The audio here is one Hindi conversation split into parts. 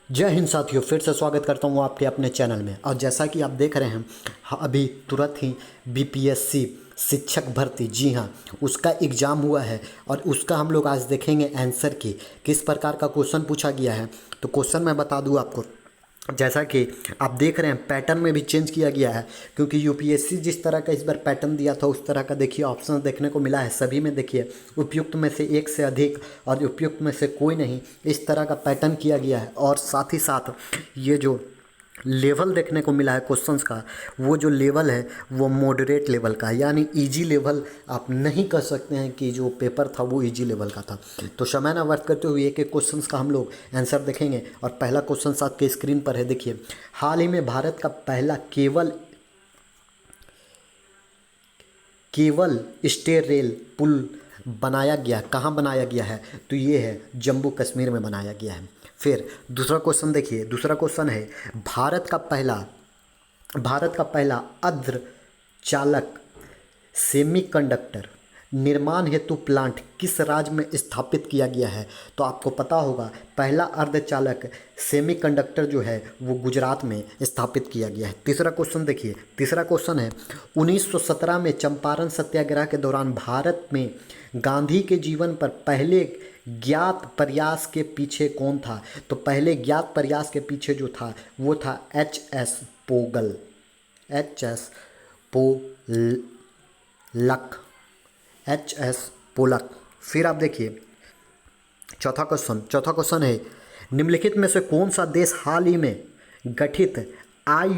जय हिंद साथियों, फिर से स्वागत करता हूँ आपके अपने चैनल में। और जैसा कि आप देख रहे हैं, अभी तुरंत ही बीपीएससी शिक्षक भर्ती, जी हाँ, उसका एग्ज़ाम हुआ है और उसका हम लोग आज देखेंगे आंसर की किस प्रकार का क्वेश्चन पूछा गया है। तो क्वेश्चन मैं बता दूँ आपको, जैसा कि आप देख रहे हैं पैटर्न में भी चेंज किया गया है, क्योंकि यूपीएससी जिस तरह का इस बार पैटर्न दिया था उस तरह का देखिए ऑप्शन देखने को मिला है। सभी में देखिए उपयुक्त में से एक से अधिक और उपयुक्त में से कोई नहीं, इस तरह का पैटर्न किया गया है। और साथ ही साथ ये जो लेवल देखने को मिला है क्वेश्चंस का, वो जो लेवल है वो मॉडरेट लेवल का है, यानी इजी लेवल आप नहीं कह सकते हैं कि जो पेपर था वो इजी लेवल का था। तो समय ना व्यर्थ करते हुए एक एक क्वेश्चंस का हम लोग आंसर देखेंगे। और पहला क्वेश्चन आपके स्क्रीन पर है, देखिए। हाल ही में भारत का पहला केवल स्टेट रेल पुल बनाया गया, कहाँ बनाया गया है? तो ये है जम्मू कश्मीर में बनाया गया है। फिर दूसरा क्वेश्चन देखिए, दूसरा क्वेश्चन है भारत का पहला अर्ध चालक सेमीकंडक्टर निर्माण हेतु प्लांट किस राज्य में स्थापित किया गया है? तो आपको पता होगा पहला अर्धचालक सेमीकंडक्टर जो है वो गुजरात में स्थापित किया गया है। तीसरा क्वेश्चन देखिए, तीसरा क्वेश्चन है 1917 में चंपारण सत्याग्रह के दौरान भारत में गांधी के जीवन पर पहले ज्ञात प्रयास के पीछे कौन था? तो पहले ज्ञात प्रयास के पीछे जो था वो था एच एस पोलक पोलक। फिर आप देखिए चौथा क्वेश्चन है निम्नलिखित में से कौन सा देश हाल ही में गठित आई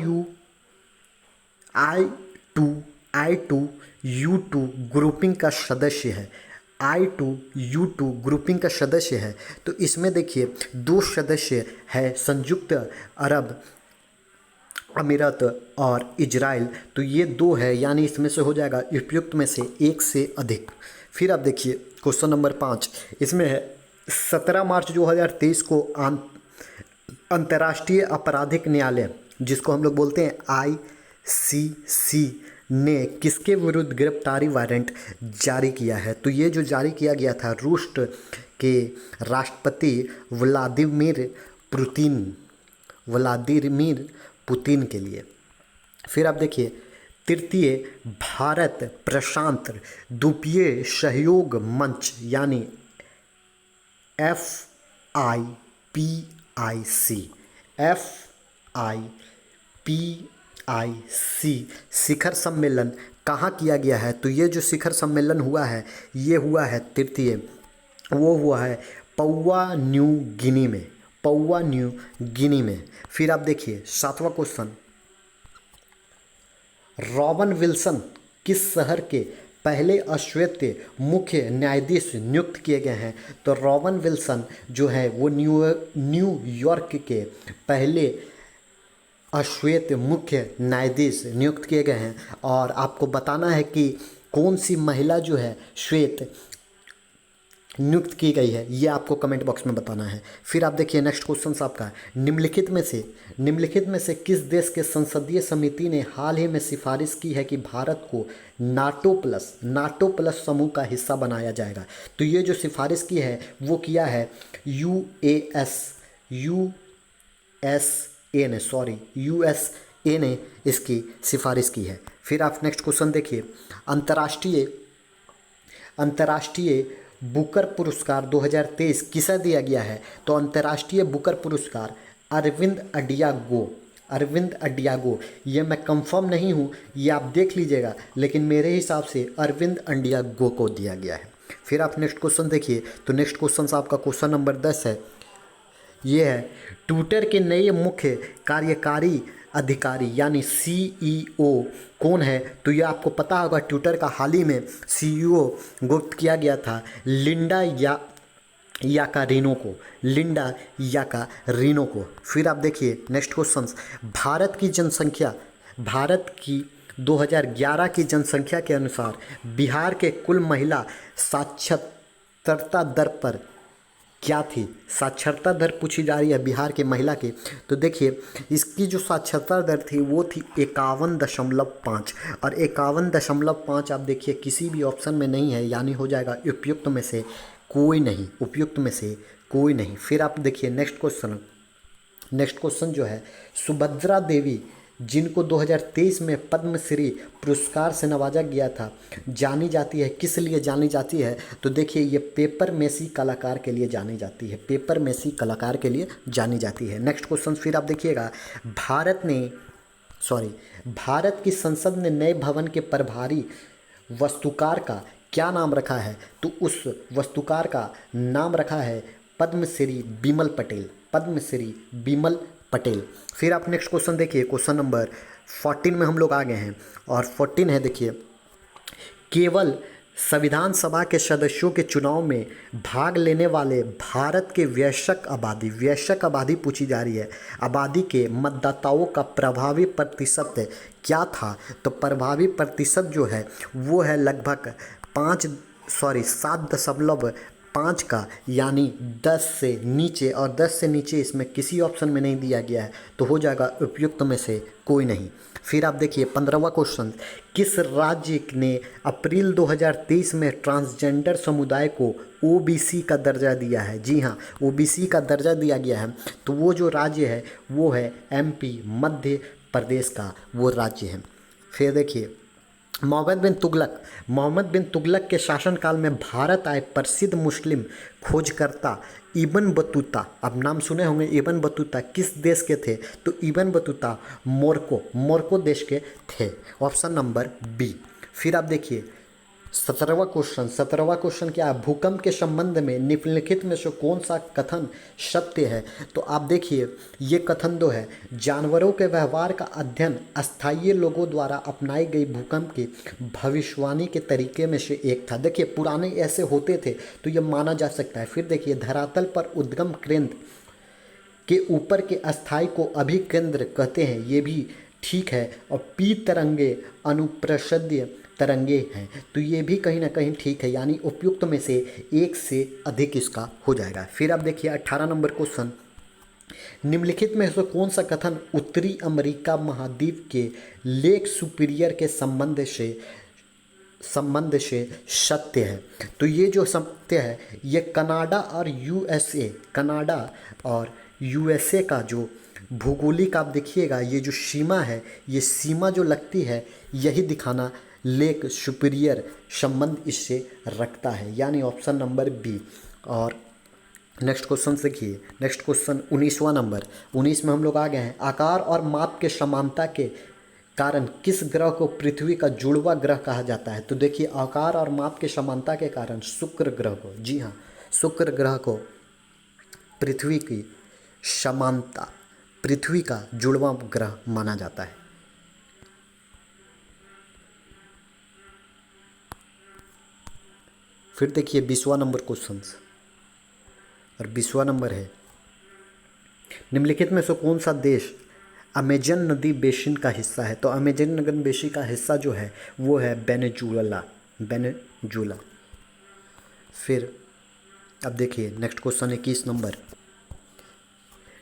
टू यू टू ग्रुपिंग का सदस्य है? I2U2 ग्रुपिंग का सदस्य है। तो इसमें देखिए दो सदस्य है, संयुक्त अरब अमीरात और इजराइल। तो ये दो है, यानी इसमें से हो जाएगा उपयुक्त में से एक से अधिक। फिर आप देखिए क्वेश्चन नंबर 5, इसमें है 17 मार्च 2023 को अंतर्राष्ट्रीय आपराधिक न्यायालय, जिसको हम लोग बोलते हैं ICC, ने किसके विरुद्ध गिरफ्तारी वारंट जारी किया है? तो ये जो जारी किया गया था रूस के राष्ट्रपति व्लादिमीर पुतिन के लिए। फिर आप देखिए तृतीय भारत प्रशांत द्वीपीय सहयोग मंच, यानी FIPIC शिखर सम्मेलन कहाँ किया गया है? तो ये जो शिखर सम्मेलन हुआ है ये हुआ है तृतीय, वो हुआ है पौवा न्यू गिनी में। फिर आप देखिए सातवां क्वेश्चन, रॉबन विल्सन किस शहर के पहले अश्वेत मुख्य न्यायाधीश नियुक्त किए गए हैं? तो रॉबन विल्सन जो है वो न्यूयॉर्क के पहले अश्वेत मुख्य न्यायाधीश नियुक्त किए गए हैं। और आपको बताना है कि कौन सी महिला जो है श्वेत नियुक्त की गई है, ये आपको कमेंट बॉक्स में बताना है। फिर आप देखिए नेक्स्ट क्वेश्चन आपका, निम्नलिखित में से किस देश के संसदीय समिति ने हाल ही में सिफारिश की है कि भारत को नाटो प्लस समूह का हिस्सा बनाया जाएगा? तो ये जो सिफारिश की है वो किया है यूएसए ने इसकी सिफारिश की है। फिर आप नेक्स्ट क्वेश्चन देखिए, अंतर्राष्ट्रीय बुकर पुरस्कार 2023 किसे दिया गया है? तो अंतर्राष्ट्रीय बुकर पुरस्कार अरविंद अडियागो, ये मैं कंफर्म नहीं हूँ, ये आप देख लीजिएगा, लेकिन मेरे हिसाब से अरविंद अडियागो को दिया गया है। फिर आप नेक्स्ट क्वेश्चन देखिए, तो नेक्स्ट क्वेश्चन आपका क्वेश्चन नंबर 10 है, ये है ट्विटर के नए मुख्य कार्यकारी अधिकारी यानी CEO कौन है? तो ये आपको पता होगा ट्विटर का हाल ही में CEO नियुक्त किया गया था लिंडा याकारिनो को। फिर आप देखिए नेक्स्ट क्वेश्चन, भारत की 2011 की जनसंख्या के अनुसार बिहार के कुल महिला साक्षरता दर पर क्या थी? साक्षरता दर पूछी जा रही है बिहार के महिला की। तो देखिए इसकी जो साक्षरता दर थी वो थी 51.5, और 51.5 आप देखिए किसी भी ऑप्शन में नहीं है, यानी हो जाएगा उपयुक्त में से कोई नहीं। फिर आप देखिए नेक्स्ट क्वेश्चन, नेक्स्ट क्वेश्चन जो है, सुभद्रा देवी जिनको 2023 में पद्मश्री पुरस्कार से नवाजा गया था, जानी जाती है किस लिए जानी जाती है? तो देखिए ये पेपर मेसी कलाकार के लिए जानी जाती है, पेपर मेसी कलाकार के लिए जानी जाती है। नेक्स्ट क्वेश्चन फिर आप देखिएगा, भारत की संसद ने नए भवन के प्रभारी वास्तुकार का क्या नाम रखा है? तो उस वास्तुकार का नाम रखा है पद्मश्री बिमल पटेल, पद्मश्री बिमल पटेल। फिर आप नेक्स्ट क्वेश्चन देखिए, क्वेश्चन नंबर 14 में हम लोग आ गए हैं और 14 है देखिए, केवल संविधान सभा के सदस्यों के चुनाव में भाग लेने वाले भारत के वयस्क आबादी पूछी जा रही है, आबादी के मतदाताओं का प्रभावी प्रतिशत क्या था? तो प्रभावी प्रतिशत जो है वो है लगभग 7.5 का, यानी 10 से नीचे, और 10 से नीचे इसमें किसी ऑप्शन में नहीं दिया गया है, तो हो जाएगा उपयुक्त में से कोई नहीं। फिर आप देखिए 15वां क्वेश्चन, किस राज्य ने अप्रैल 2023 में ट्रांसजेंडर समुदाय को ओबीसी का दर्जा दिया है? जी हाँ, ओबीसी का दर्जा दिया गया है, तो वो जो राज्य है वो है एमपी, मध्य प्रदेश का वो राज्य है। फिर देखिए मोहम्मद बिन तुगलक के शासनकाल में भारत आए प्रसिद्ध मुस्लिम खोजकर्ता इब्न बतूता, अब नाम सुने होंगे इब्न बतूता, किस देश के थे? तो इब्न बतूता मोरक्को देश के थे, ऑप्शन नंबर बी। फिर आप देखिए 17वां क्वेश्चन क्या है, भूकंप के संबंध में निम्नलिखित में से कौन सा कथन सत्य है? तो आप देखिए ये कथन दो है, जानवरों के व्यवहार का अध्ययन अस्थायी लोगों द्वारा अपनाई गई भूकंप की भविष्यवाणी के तरीके में से एक था। देखिए पुराने ऐसे होते थे तो ये माना जा सकता है। फिर देखिए धरातल पर उद्गम केंद्र के ऊपर के अस्थायी को अभिकेंद्र कहते हैं, ये भी ठीक है। और पी तरंगे अनुप्रसद्य तरंगे हैं, तो ये भी कहीं ना कहीं ठीक है, यानी उपयुक्त में से एक से अधिक इसका हो जाएगा। फिर आप देखिए 18 नंबर क्वेश्चन, निम्नलिखित में से कौन सा कथन उत्तरी अमेरिका महाद्वीप के लेक सुपीरियर के संबंध से सत्य है? तो ये जो सत्य है ये कनाडा और यूएसए का जो भौगोलिक आप देखिएगा, ये जो सीमा है, ये सीमा जो लगती है यही दिखाना लेक सुपीरियर संबंध इससे रखता है, यानी ऑप्शन नंबर बी। और नेक्स्ट क्वेश्चन देखिए, नेक्स्ट क्वेश्चन 19वां नंबर, 19 में हम लोग आ गए हैं, आकार और माप के समानता के कारण किस ग्रह को पृथ्वी का जुड़वा ग्रह कहा जाता है? तो देखिए आकार और माप के समानता के कारण शुक्र ग्रह को, जी हाँ, शुक्र ग्रह को पृथ्वी की समानता, पृथ्वी का जुड़वा ग्रह माना जाता है। फिर देखिए 20वां नंबर क्वेश्चन, और 20वां नंबर है, निम्नलिखित में से कौन सा देश अमेजन नदी बेसिन का हिस्सा है? तो अमेजन नदी बेसिन का हिस्सा जो है वो है वेनेजुला। फिर अब देखिए नेक्स्ट क्वेश्चन 21 नंबर,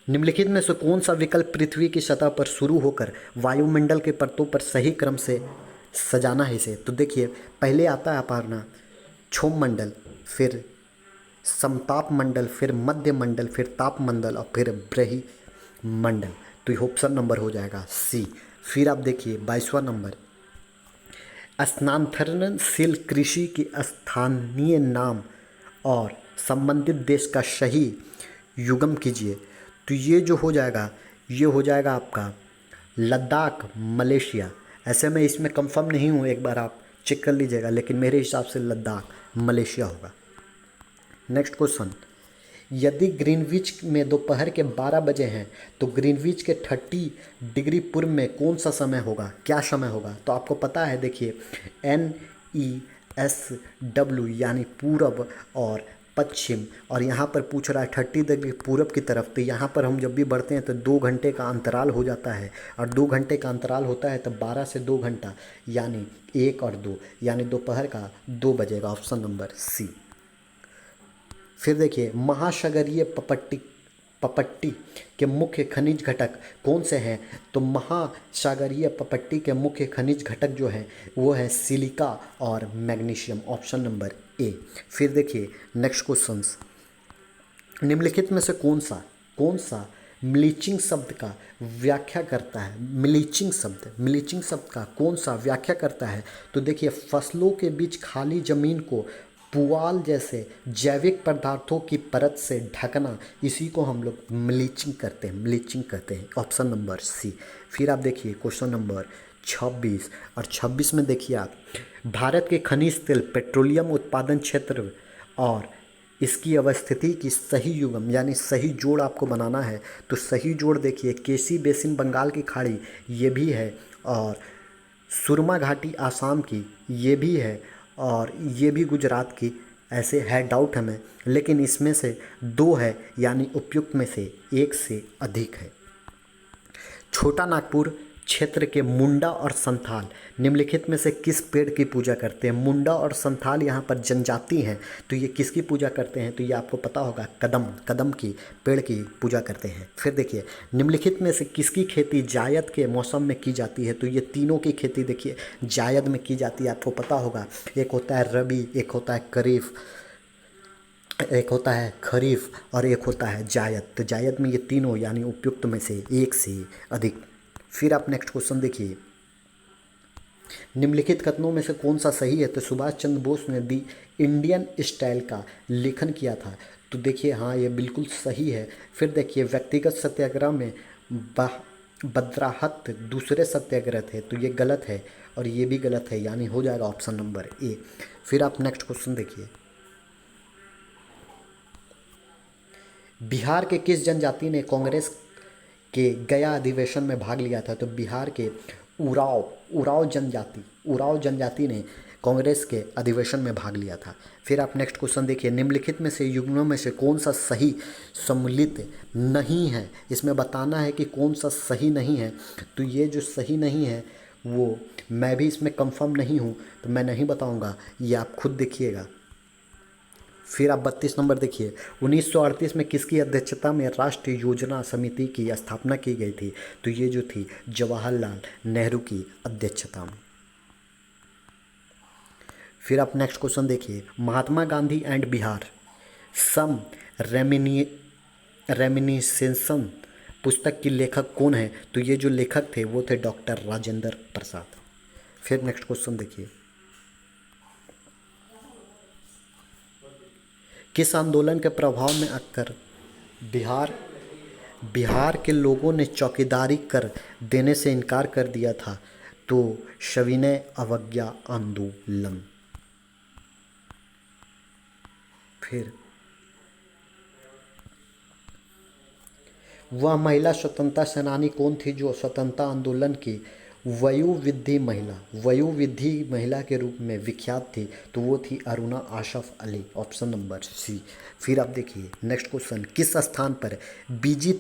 निम्नलिखित में से कौन सा विकल्प पृथ्वी की सतह पर शुरू होकर वायुमंडल के परतों पर सही क्रम से सजाना है इसे? तो देखिए पहले आता है अपना क्षोभ मंडल, फिर समताप मंडल, फिर मध्य मंडल, फिर ताप मंडल और फिर ब्रही मंडल। तो ये ऑप्शन नंबर हो जाएगा सी। फिर आप देखिए 22वां नंबर, स्थानांतरणशील कृषि के स्थानीय नाम और संबंधित देश का सही युग्म कीजिए। तो ये जो हो जाएगा ये हो जाएगा आपका लद्दाख मलेशिया। ऐसे में इसमें कंफर्म नहीं हूँ, एक बार आप चेक कर लीजिएगा, लेकिन मेरे हिसाब से लद्दाख मलेशिया होगा। नेक्स्ट क्वेश्चन, यदि ग्रीनविच में दोपहर के 12 बजे हैं तो ग्रीनविच के 30 डिग्री पूर्व में कौन सा समय होगा, क्या समय होगा? तो आपको पता है, देखिए NESW यानी पूरब और पश्चिम, और यहाँ पर पूछ रहा है 30 डिग्री पूरब की तरफ, तो यहाँ पर हम जब भी बढ़ते हैं तो 2 घंटे का अंतराल हो जाता है, और 2 घंटे का अंतराल होता है तो 12 से 2 घंटा यानी 1 और 2, यानी दोपहर का 2 बजेगा, ऑप्शन नंबर सी। फिर देखिए महासागरीय पपट्टी के मुख्य खनिज घटक कौन से हैं? तो महासागरीय पपट्टी के मुख्य खनिज घटक जो हैं वो है सिलिका और मैग्नीशियम, ऑप्शन नंबर ए। फिर देखिए नेक्स्ट क्वेश्चन, निम्नलिखित में से कौन सा म्लीचिंग शब्द का व्याख्या करता है। म्लीचिंग शब्द का कौन सा व्याख्या करता है? तो देखिए, फसलों के बीच खाली जमीन को पुआल जैसे जैविक पदार्थों की परत से ढकना, इसी को हम लोग म्लीचिंग कहते हैं। Option number C. फिर आप देखिए क्वेश्चन नंबर 26, और 26 में देखिए आप, भारत के खनिज तेल पेट्रोलियम उत्पादन क्षेत्र और इसकी अवस्थिति की सही युग्म यानी सही जोड़ आपको बनाना है। तो सही जोड़ देखिए, केसी बेसिन बंगाल की खाड़ी ये भी है, और सुरमा घाटी आसाम की ये भी है, और ये भी गुजरात की। ऐसे है, डाउट हमें, लेकिन इसमें से दो है, यानी उपयुक्त में से एक से अधिक है। छोटा नागपुर क्षेत्र के मुंडा और संथाल निम्नलिखित में से किस पेड़ की पूजा करते हैं? मुंडा और संथाल यहाँ पर जनजाति हैं, तो ये किसकी पूजा करते हैं? तो ये आपको पता होगा, कदम की पेड़ की पूजा करते हैं। फिर देखिए, निम्नलिखित में से किसकी खेती जायद के मौसम में की जाती है? तो ये तीनों की खेती देखिए जायद में की जाती है, आपको पता होगा। एक होता है रबी, एक होता है खरीफ और एक होता है जायद। तो जायद में ये तीनों यानी उपयुक्त में से एक से अधिक। फिर आप नेक्स्ट क्वेश्चन देखिए, निम्नलिखित कथनों में से कौन सा सही है? तो सुभाष चंद्र बोस ने दी इंडियन स्टाइल का लेखन किया था। तो देखिए हाँ, ये बिल्कुल सही है। फिर देखिए, व्यक्तिगत सत्याग्रह में बद्राहत दूसरे सत्याग्रह थे, तो ये गलत है और ये भी गलत है, यानी हो जाएगा ऑप्शन नंबर ए। फिर आप नेक्स्ट क्वेश्चन देखिए, बिहार के किस जनजाति ने कांग्रेस के गया अधिवेशन में भाग लिया था? तो बिहार के उराव जनजाति ने कांग्रेस के अधिवेशन में भाग लिया था। फिर आप नेक्स्ट क्वेश्चन देखिए, निम्नलिखित में से युग्मों में से कौन सा सही सम्मिलित नहीं है? इसमें बताना है कि कौन सा सही नहीं है। तो ये जो सही नहीं है वो मैं भी इसमें कंफर्म नहीं हूँ, तो मैं नहीं बताऊँगा, ये आप खुद देखिएगा। फिर आप 32 नंबर देखिए, 1938 में किसकी अध्यक्षता में राष्ट्रीय योजना समिति की स्थापना की गई थी? तो ये जो थी जवाहरलाल नेहरू की अध्यक्षता में। फिर आप नेक्स्ट क्वेश्चन देखिए, महात्मा गांधी एंड बिहार सम रेमिनिसेंसन पुस्तक की लेखक कौन है? तो ये जो लेखक थे वो थे डॉक्टर राजेंद्र प्रसाद। फिर नेक्स्ट क्वेश्चन देखिए, किस आंदोलन के प्रभाव में आकर बिहार के लोगों ने चौकीदारी कर देने से इनकार कर दिया था? तो सविनय अवज्ञा आंदोलन। फिर वह महिला स्वतंत्रता सेनानी कौन थी जो स्वतंत्रता आंदोलन की वयोवृद्धि महिला के रूप में विख्यात थी? तो वो थी Aruna Asaf Ali. Option number C. फिर आप देखिए नेक्स्ट क्वेश्चन, किस स्थान पर बीजी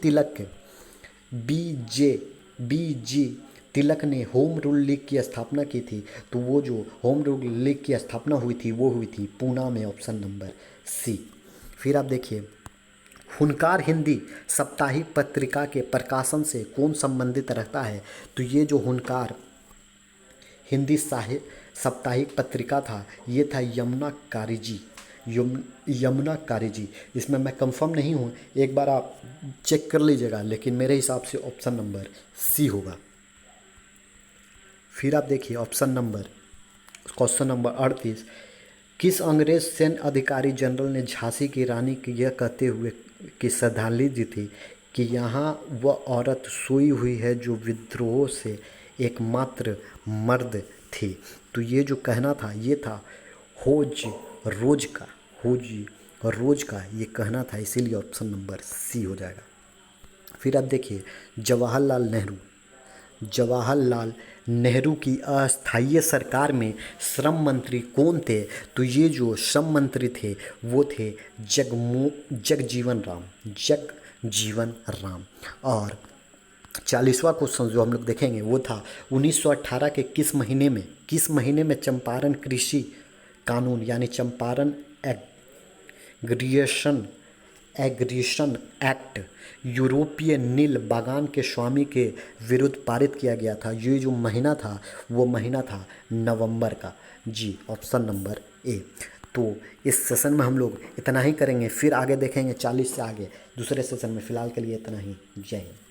तिलक ने होम रूल लीग की स्थापना की थी? तो वो जो होम रूल लीग की स्थापना हुई थी वो हुई थी पूना में। Option number C. फिर आप देखिए, हुनकार हिंदी साप्ताहिक पत्रिका के प्रकाशन से कौन संबंधित रहता है? तो ये जो हुनकार हिंदी साप्ताहिक पत्रिका था ये था यमुना कारिजी। इसमें मैं कंफर्म नहीं हूँ, एक बार आप चेक कर लीजिएगा, लेकिन मेरे हिसाब से ऑप्शन नंबर सी होगा। फिर आप देखिए क्वेश्चन नंबर 38, किस अंग्रेज सैन्य अधिकारी जनरल ने झांसी की रानी की यह कहते हुए कि श्रद्धांजलि दी थी कि यहाँ वह औरत सोई हुई है जो विद्रोह से एकमात्र मर्द थी? तो ये जो कहना था ये था होज रोज का ये कहना था, इसीलिए ऑप्शन नंबर सी हो जाएगा। फिर आप देखिए, जवाहरलाल नेहरू की अस्थायी सरकार में श्रम मंत्री कौन थे? तो ये जो श्रम मंत्री थे वो थे जगजीवन राम। और 40वां क्वेश्चन जो हम लोग देखेंगे वो था 1918 के किस महीने में चंपारण कृषि कानून यानी चंपारण एग्रीशन एक्ट यूरोपीय नील बागान के स्वामी के विरुद्ध पारित किया गया था? ये जो महीना था वो महीना था नवंबर का। जी ऑप्शन नंबर ए। तो इस सेशन में हम लोग इतना ही करेंगे, फिर आगे देखेंगे 40 से आगे दूसरे सेशन में। फ़िलहाल के लिए इतना ही। जय हिंद।